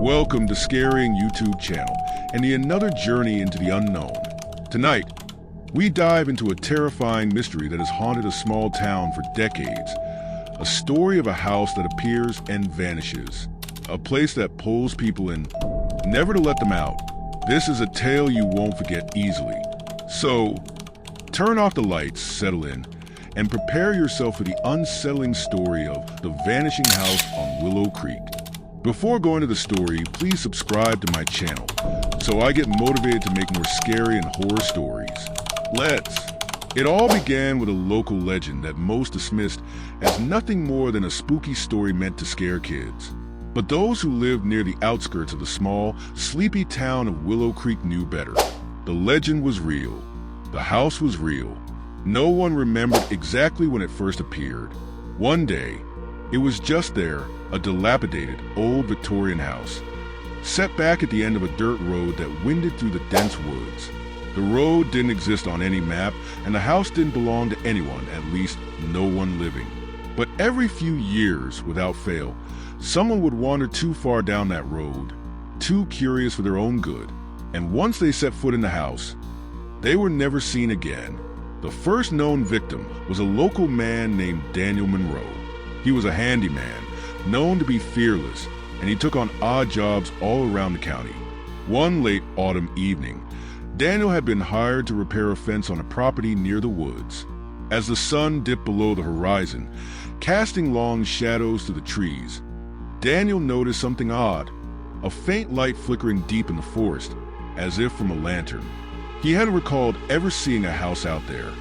Welcome to Scaring YouTube channel and another journey into the unknown. Tonight, we dive into a terrifying mystery that has haunted a small town for decades. A story of a house that appears and vanishes. A place that pulls people in, never to let them out. This is a tale you won't forget easily. So, turn off the lights, settle in, and prepare yourself for the unsettling story of the Vanishing House on Willow Creek. Before going to the story, please subscribe to my channel so I get motivated to make more scary and horror stories. It all began with a local legend that most dismissed as nothing more than a spooky story meant to scare kids. But those who lived near the outskirts of the small, sleepy town of Willow Creek knew better. The legend was real. The house was real. No one remembered exactly when it first appeared. One day, it was just there, a dilapidated, old Victorian house, set back at the end of a dirt road that winded through the dense woods. The road didn't exist on any map, and the house didn't belong to anyone, at least no one living. But every few years, without fail, someone would wander too far down that road, too curious for their own good, and once they set foot in the house, they were never seen again. The first known victim was a local man named Daniel Monroe. He was a handyman, known to be fearless, and he took on odd jobs all around the county. One late autumn evening, Daniel had been hired to repair a fence on a property near the woods. As the sun dipped below the horizon, casting long shadows through the trees, Daniel noticed something odd, a faint light flickering deep in the forest, as if from a lantern. He hadn't recalled ever seeing a house out there,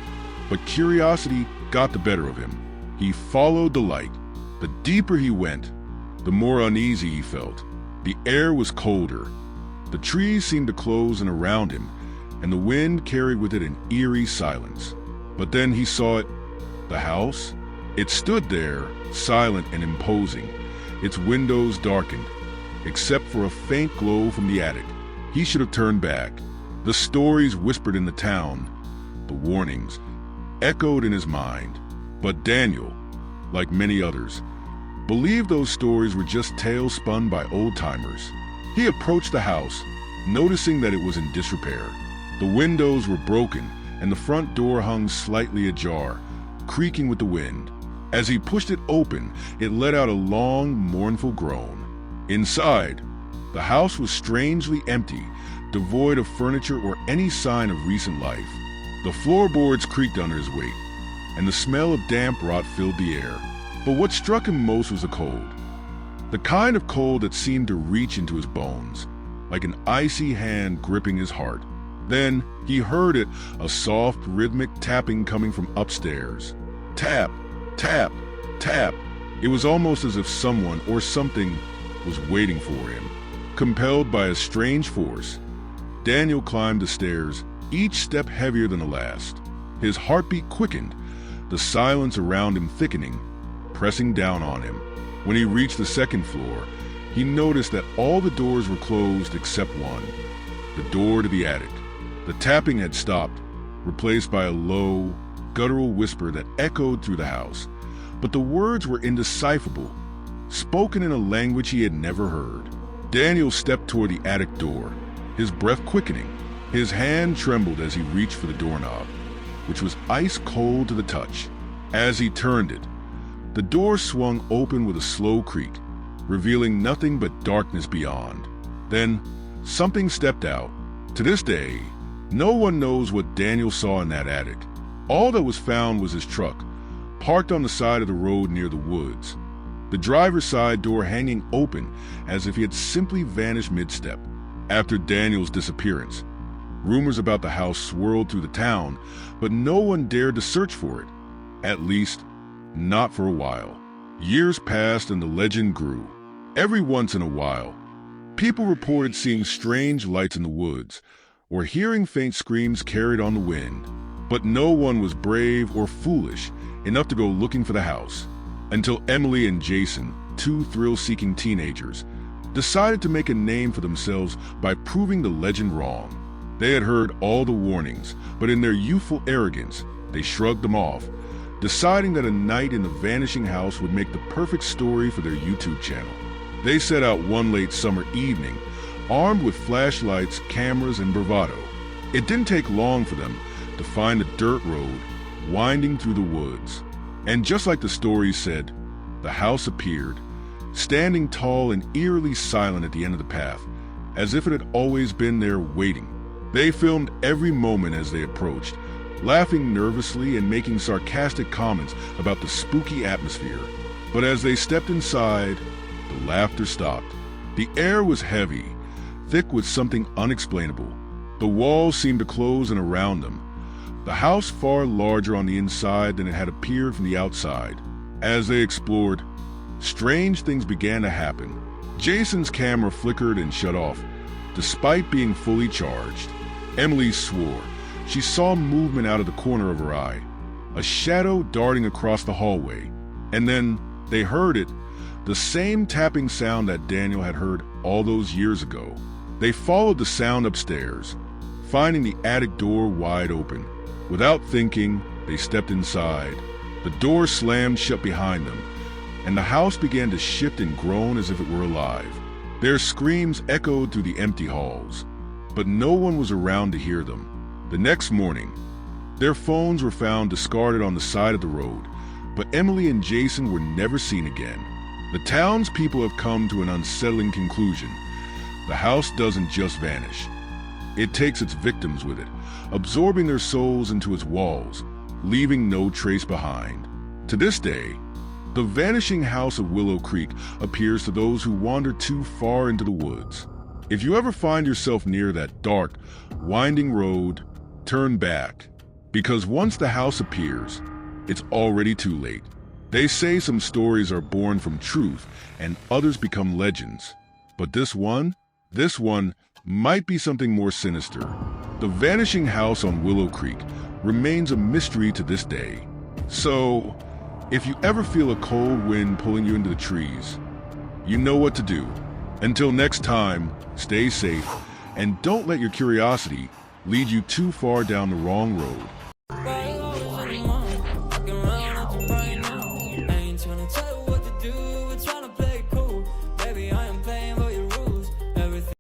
but curiosity got the better of him. He followed the light. The deeper he went, the more uneasy he felt. The air was colder. The trees seemed to close in around him, and the wind carried with it an eerie silence. But then he saw it, the house. It stood there, silent and imposing, its windows darkened, except for a faint glow from the attic. He should have turned back. The stories whispered in the town, the warnings, echoed in his mind. But Daniel, like many others, believed those stories were just tales spun by old-timers. He approached the house, noticing that it was in disrepair. The windows were broken, and the front door hung slightly ajar, creaking with the wind. As he pushed it open, it let out a long, mournful groan. Inside, the house was strangely empty, devoid of furniture or any sign of recent life. The floorboards creaked under his weight, and the smell of damp rot filled the air. But what struck him most was the cold. The kind of cold that seemed to reach into his bones, like an icy hand gripping his heart. Then he heard it, a soft, rhythmic tapping coming from upstairs. Tap, tap, tap. It was almost as if someone or something was waiting for him. Compelled by a strange force, Daniel climbed the stairs, each step heavier than the last. His heartbeat quickened, the silence around him thickening, pressing down on him. When he reached the second floor, he noticed that all the doors were closed except one, the door to the attic. The tapping had stopped, replaced by a low, guttural whisper that echoed through the house. But the words were indecipherable, spoken in a language he had never heard. Daniel stepped toward the attic door, his breath quickening. His hand trembled as he reached for the doorknob, which was ice cold to the touch. As he turned it, the door swung open with a slow creak, revealing nothing but darkness beyond. Then, something stepped out. To this day, no one knows what Daniel saw in that attic. All that was found was his truck, parked on the side of the road near the woods, the driver's side door hanging open as if he had simply vanished mid-step. After Daniel's disappearance, rumors about the house swirled through the town, but no one dared to search for it. At least, not for a while. Years passed and the legend grew. Every once in a while, people reported seeing strange lights in the woods or hearing faint screams carried on the wind. But no one was brave or foolish enough to go looking for the house until Emily and Jason, two thrill-seeking teenagers, decided to make a name for themselves by proving the legend wrong. They had heard all the warnings, but in their youthful arrogance, they shrugged them off, deciding that a night in the Vanishing House would make the perfect story for their YouTube channel. They set out one late summer evening, armed with flashlights, cameras, and bravado. It didn't take long for them to find a dirt road winding through the woods. And just like the story said, the house appeared, standing tall and eerily silent at the end of the path, as if it had always been there waiting. They filmed every moment as they approached, laughing nervously and making sarcastic comments about the spooky atmosphere. But as they stepped inside, the laughter stopped. The air was heavy, thick with something unexplainable. The walls seemed to close in around them, the house far larger on the inside than it had appeared from the outside. As they explored, strange things began to happen. Jason's camera flickered and shut off, despite being fully charged. Emily swore she saw movement out of the corner of her eye, a shadow darting across the hallway. And then they heard it, the same tapping sound that Daniel had heard all those years ago. They followed the sound upstairs, finding the attic door wide open. Without thinking, they stepped inside. The door slammed shut behind them, and the house began to shift and groan as if it were alive. Their screams echoed through the empty halls, but no one was around to hear them. The next morning, their phones were found discarded on the side of the road, but Emily and Jason were never seen again. The townspeople have come to an unsettling conclusion. The house doesn't just vanish. It takes its victims with it, absorbing their souls into its walls, leaving no trace behind. To this day, the vanishing house of Willow Creek appears to those who wander too far into the woods. If you ever find yourself near that dark, winding road, turn back, because once the house appears, it's already too late. They say some stories are born from truth and others become legends. But this one might be something more sinister. The vanishing house on Willow Creek remains a mystery to this day. So, if you ever feel a cold wind pulling you into the trees, you know what to do. Until next time, stay safe and don't let your curiosity lead you too far down the wrong road.